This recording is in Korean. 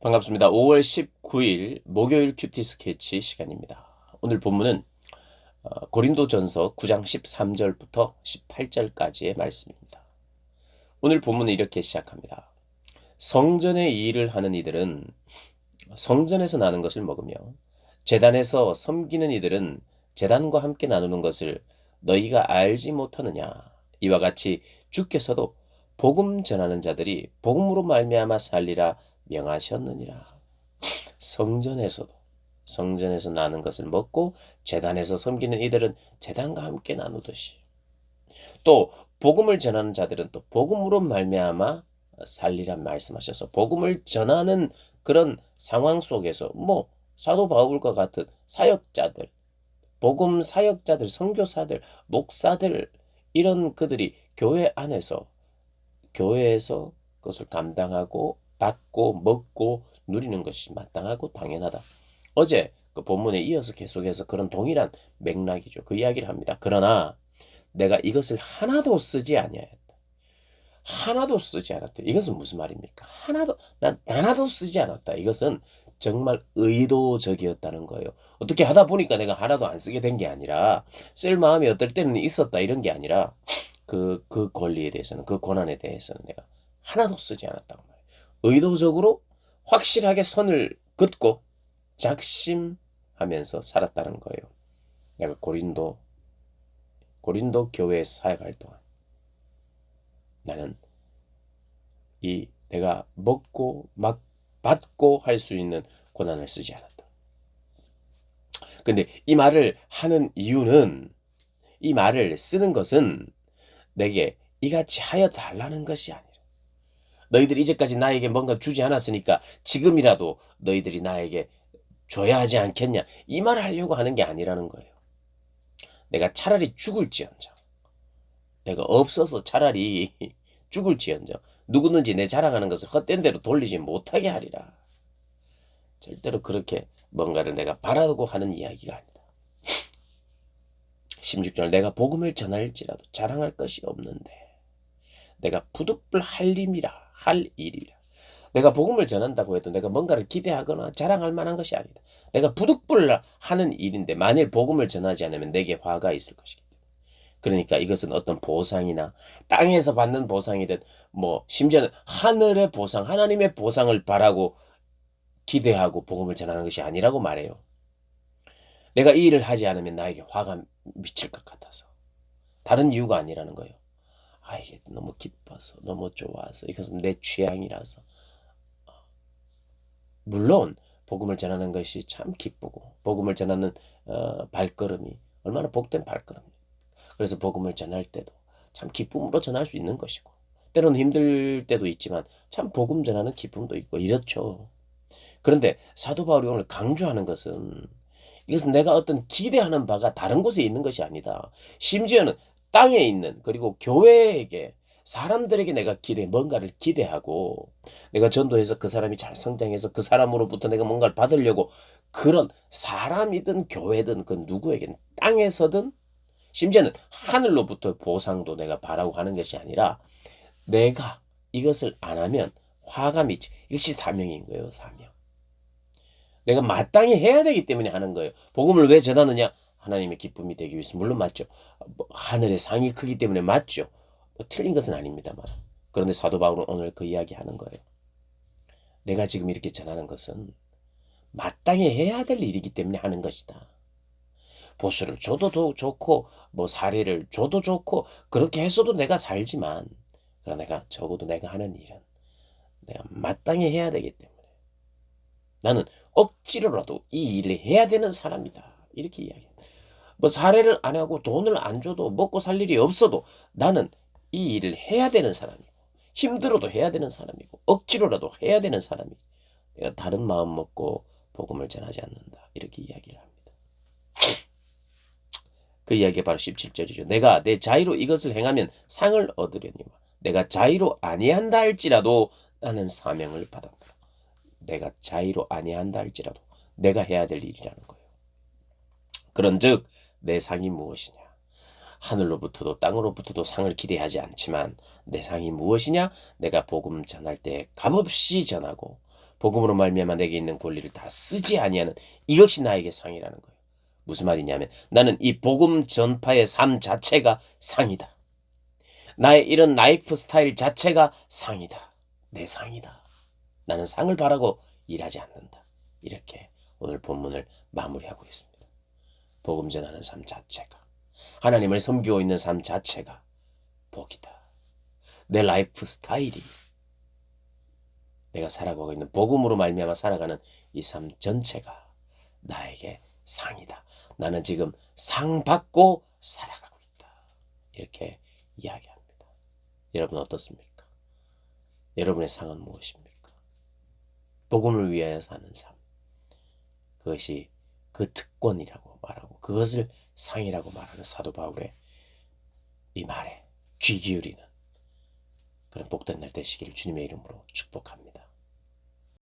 반갑습니다. 5월 19일 목요일 큐티 스케치 시간입니다. 오늘 본문은 고린도전서 9장 13절부터 18절까지의 말씀입니다. 오늘 본문은 이렇게 시작합니다. 성전의 일을 하는 이들은 성전에서 나는 것을 먹으며 제단에서 섬기는 이들은 제단과 함께 나누는 것을 너희가 알지 못하느냐. 이와 같이 주께서도 복음 전하는 자들이 복음으로 말미암아 살리라 명하셨느니라. 성전에서 나는 것을 먹고 제단에서 섬기는 이들은 제단과 함께 나누듯이, 또 복음을 전하는 자들은 또 복음으로 말미암아 살리란 말씀하셔서 복음을 전하는 그런 상황 속에서 사도 바울과 같은 사역자들, 복음 사역자들, 선교사들, 목사들, 이런 그들이 교회에서 그것을 감당하고 받고 먹고 누리는 것이 마땅하고 당연하다. 어제 그 본문에 이어서 계속해서 그런 동일한 맥락이죠. 그 이야기를 합니다. 그러나 내가 이것을 하나도 쓰지 아니하였다. 하나도 쓰지 않았다. 이것은 무슨 말입니까? 하나도 쓰지 않았다. 이것은 정말 의도적이었다는 거예요. 어떻게 하다 보니까 내가 하나도 안 쓰게 된 게 아니라, 쓸 마음이 어떨 때는 있었다 이런 게 아니라, 그 권리에 대해서는, 그 권한에 대해서는 내가 하나도 쓰지 않았다고 말해요. 의도적으로 확실하게 선을 긋고 작심하면서 살았다는 거예요. 내가 고린도 교회에 사역할 동안 나는 내가 먹고 막 받고 할 수 있는 권한을 쓰지 않았다. 근데 이 말을 하는 이유는, 이 말을 쓰는 것은 내게 이같이 하여 달라는 것이 아니라, 너희들이 이제까지 나에게 뭔가 주지 않았으니까 지금이라도 너희들이 나에게 줘야 하지 않겠냐, 이 말을 하려고 하는 게 아니라는 거예요. 내가 차라리 죽을지언정, 내가 없어서 차라리 죽을지언정 누구든지 내 자랑하는 것을 헛된 대로 돌리지 못하게 하리라. 절대로 그렇게 뭔가를 내가 바라고 하는 이야기가 아니다. 16절, 내가 복음을 전할지라도 자랑할 것이 없는데 내가 부득불 할 일이라. 내가 복음을 전한다고 해도 내가 뭔가를 기대하거나 자랑할 만한 것이 아니다. 내가 부득불 하는 일인데 만일 복음을 전하지 않으면 내게 화가 있을 것이기 때문에. 그러니까 이것은 어떤 보상이나 땅에서 받는 보상이든 심지어는 하늘의 보상, 하나님의 보상을 바라고 기대하고 복음을 전하는 것이 아니라고 말해요. 내가 이 일을 하지 않으면 나에게 화가 미칠 것 같아서, 다른 이유가 아니라는 거예요. 이게 너무 기뻐서, 너무 좋아서, 이것은 내 취향이라서. 물론 복음을 전하는 것이 참 기쁘고, 복음을 전하는 발걸음이 얼마나 복된 발걸음입니다. 그래서 복음을 전할 때도 참 기쁨으로 전할 수 있는 것이고, 때로는 힘들 때도 있지만 참 복음 전하는 기쁨도 있고 이렇죠. 그런데 사도 바울이 오늘 강조하는 것은, 이것은 내가 어떤 기대하는 바가 다른 곳에 있는 것이 아니다. 심지어는 땅에 있는, 그리고 교회에게, 사람들에게 내가 뭔가를 기대하고, 내가 전도해서 그 사람이 잘 성장해서 그 사람으로부터 내가 뭔가를 받으려고, 그런 사람이든 교회든 그 누구에게는, 땅에서든 심지어는 하늘로부터 보상도 내가 바라고 하는 것이 아니라, 내가 이것을 안 하면 화가 미치. 이것이 사명인 거예요. 사명. 내가 마땅히 해야 되기 때문에 하는 거예요. 복음을 왜 전하느냐? 하나님의 기쁨이 되기 위해서. 물론 맞죠. 하늘의 상이 크기 때문에 맞죠. 틀린 것은 아닙니다만. 그런데 사도 바울은 오늘 그 이야기 하는 거예요. 내가 지금 이렇게 전하는 것은 마땅히 해야 될 일이기 때문에 하는 것이다. 보수를 줘도 좋고, 사례를 줘도 좋고, 그렇게 했어도 내가 살지만, 그러나 적어도 내가 하는 일은 내가 마땅히 해야 되기 때문에 나는 억지로라도 이 일을 해야 되는 사람이다. 이렇게 이야기합니다. 사례를 안 하고 돈을 안 줘도, 먹고 살 일이 없어도 나는 이 일을 해야 되는 사람이고, 힘들어도 해야 되는 사람이고, 억지로라도 해야 되는 사람이고, 내가 다른 마음 먹고 복음을 전하지 않는다. 이렇게 이야기를 합니다. 그 이야기가 바로 17절이죠. 내가 내 자의로 이것을 행하면 상을 얻으려니와 내가 자의로 아니한다 할지라도 나는 사명을 받았다. 내가 자의로 아니한다 할지라도 내가 해야 될 일이라는 거예요. 그런즉 내 상이 무엇이냐? 하늘로부터도 땅으로부터도 상을 기대하지 않지만 내 상이 무엇이냐? 내가 복음 전할 때 값없이 전하고 복음으로 말미암아 내게 있는 권리를 다 쓰지 아니하는 이것이 나에게 상이라는 거예요. 무슨 말이냐면 나는 이 복음 전파의 삶 자체가 상이다. 나의 이런 라이프 스타일 자체가 상이다. 내 상이다. 나는 상을 바라고 일하지 않는다. 이렇게 오늘 본문을 마무리하고 있습니다. 복음 전하는 삶 자체가, 하나님을 섬기고 있는 삶 자체가 복이다. 내 라이프 스타일이, 내가 살아가고 있는 복음으로 말미암아 살아가는 이 삶 전체가 나에게 상이다. 나는 지금 상 받고 살아가고 있다. 이렇게 이야기합니다. 여러분 어떻습니까? 여러분의 상은 무엇입니까? 복음을 위하여 사는 삶. 그것이 그 특권이라고 말하고 그것을 상이라고 말하는 사도 바울의 이 말에 귀 기울이는 그런 복된 날 되시기를 주님의 이름으로 축복합니다.